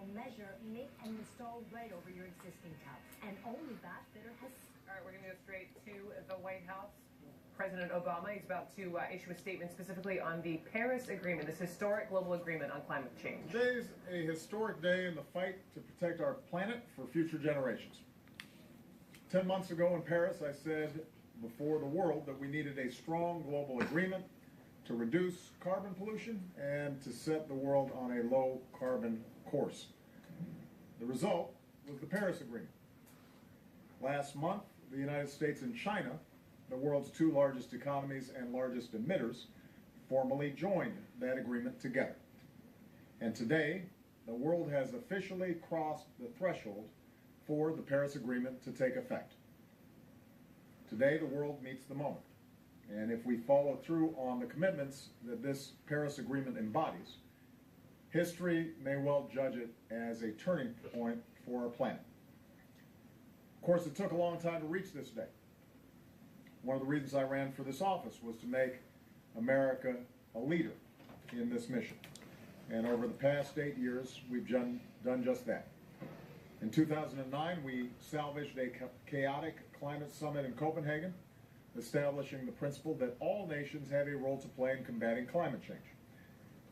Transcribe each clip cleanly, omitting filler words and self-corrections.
will measure, make, and install right over your existing house. And only Bath Fitter has... All right, we're going to go straight to the White House. President Obama is about to issue a statement specifically on the Paris Agreement, this historic global agreement on climate change. Today's a historic day in the fight to protect our planet for future generations. 10 months ago in Paris, I said before the world that we needed a strong global agreement to reduce carbon pollution and to set the world on a low carbon course. The result was the Paris Agreement. Last month, the United States and China, the world's two largest economies and largest emitters, formally joined that agreement together. And today, the world has officially crossed the threshold for the Paris Agreement to take effect. Today, the world meets the moment. And if we follow through on the commitments that this Paris Agreement embodies, history may well judge it as a turning point for our planet. Of course, it took a long time to reach this day. One of the reasons I ran for this office was to make America a leader in this mission. And over the past 8 years, we've done just that. In 2009, we salvaged a chaotic climate summit in Copenhagen, establishing the principle that all nations have a role to play in combating climate change.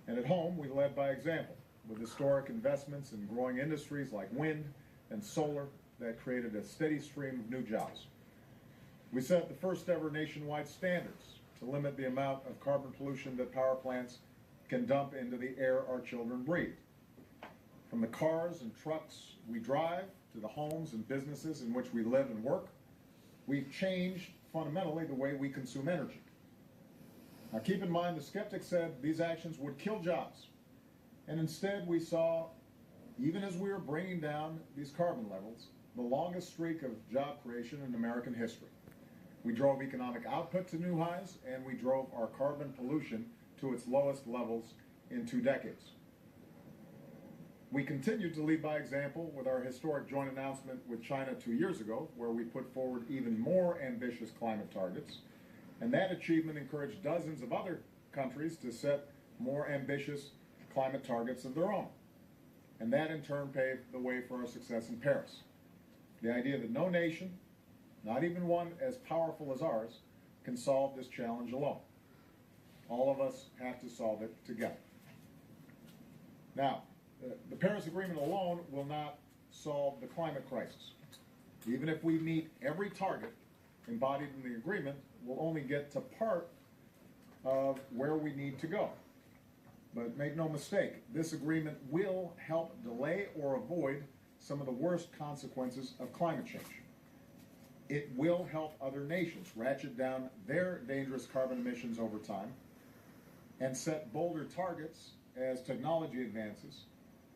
And at home, we led by example, with historic investments in growing industries like wind and solar that created a steady stream of new jobs. We set the first ever nationwide standards to limit the amount of carbon pollution that power plants can dump into the air our children breathe. From the cars and trucks we drive to the homes and businesses in which we live and work, we've changed fundamentally the way we consume energy. Now keep in mind, the skeptics said these actions would kill jobs. And instead we saw, even as we were bringing down these carbon levels, the longest streak of job creation in American history. We drove economic output to new highs, and we drove our carbon pollution to its lowest levels in 2 decades. We continued to lead by example with our historic joint announcement with China 2 years ago, where we put forward even more ambitious climate targets. And that achievement encouraged dozens of other countries to set more ambitious climate targets of their own. And that in turn paved the way for our success in Paris. The idea that no nation, not even one as powerful as ours, can solve this challenge alone. All of us have to solve it together. Now, the Paris Agreement alone will not solve the climate crisis. Even if we meet every target embodied in the agreement, we'll only get to part of where we need to go. But make no mistake, this agreement will help delay or avoid some of the worst consequences of climate change. It will help other nations ratchet down their dangerous carbon emissions over time and set bolder targets as technology advances,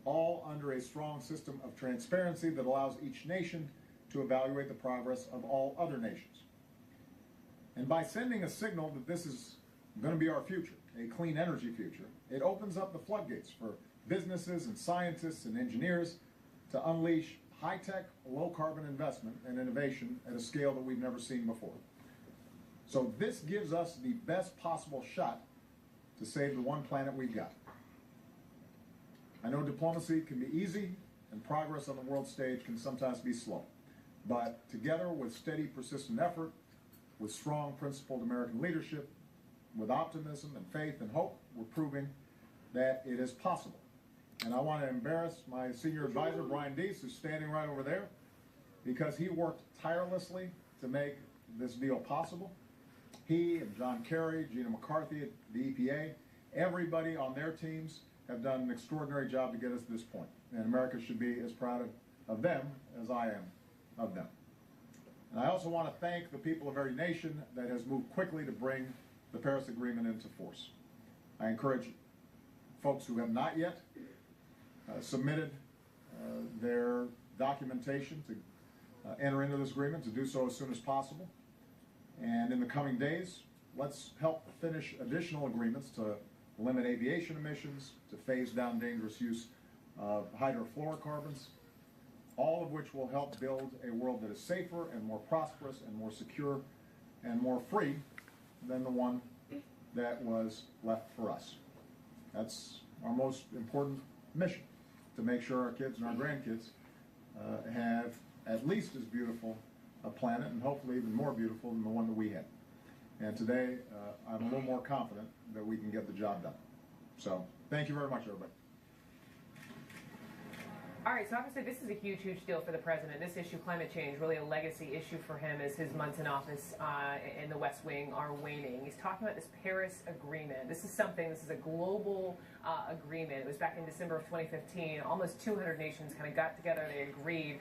all under a strong system of transparency that allows each nation to evaluate the progress of all other nations. And by sending a signal that this is going to be our future, a clean energy future, it opens up the floodgates for businesses and scientists and engineers to unleash high-tech, low-carbon investment and innovation at a scale that we've never seen before. So this gives us the best possible shot to save the one planet we've got. I know diplomacy can be easy and progress on the world stage can sometimes be slow. But together with steady, persistent effort, with strong, principled American leadership, with optimism and faith and hope, we're proving that it is possible. And I want to embarrass my senior advisor, Brian Deese, who's standing right over there, because he worked tirelessly to make this deal possible. He and John Kerry, Gina McCarthy at the EPA, everybody on their teams have done an extraordinary job to get us to this point. And America should be as proud of them as I am of them. And I also want to thank the people of every nation that has moved quickly to bring the Paris Agreement into force. I encourage folks who have not yet submitted their documentation to enter into this agreement to do so as soon as possible. And in the coming days, let's help finish additional agreements to limit aviation emissions, to phase down dangerous use of hydrofluorocarbons, all of which will help build a world that is safer and more prosperous and more secure and more free than the one that was left for us. That's our most important mission. to make sure our kids and our grandkids have at least as beautiful a planet, and hopefully even more beautiful than the one that we had. And today, I'm a little more confident that we can get the job done. So, thank you very much, everybody. All right, so obviously this is a huge, huge deal for the president. This issue, climate change, really a legacy issue for him as his months in office in the West Wing are waning. He's talking about this Paris Agreement. This is a global agreement. It was back in December of 2015. Almost 200 nations kind of got together. They agreed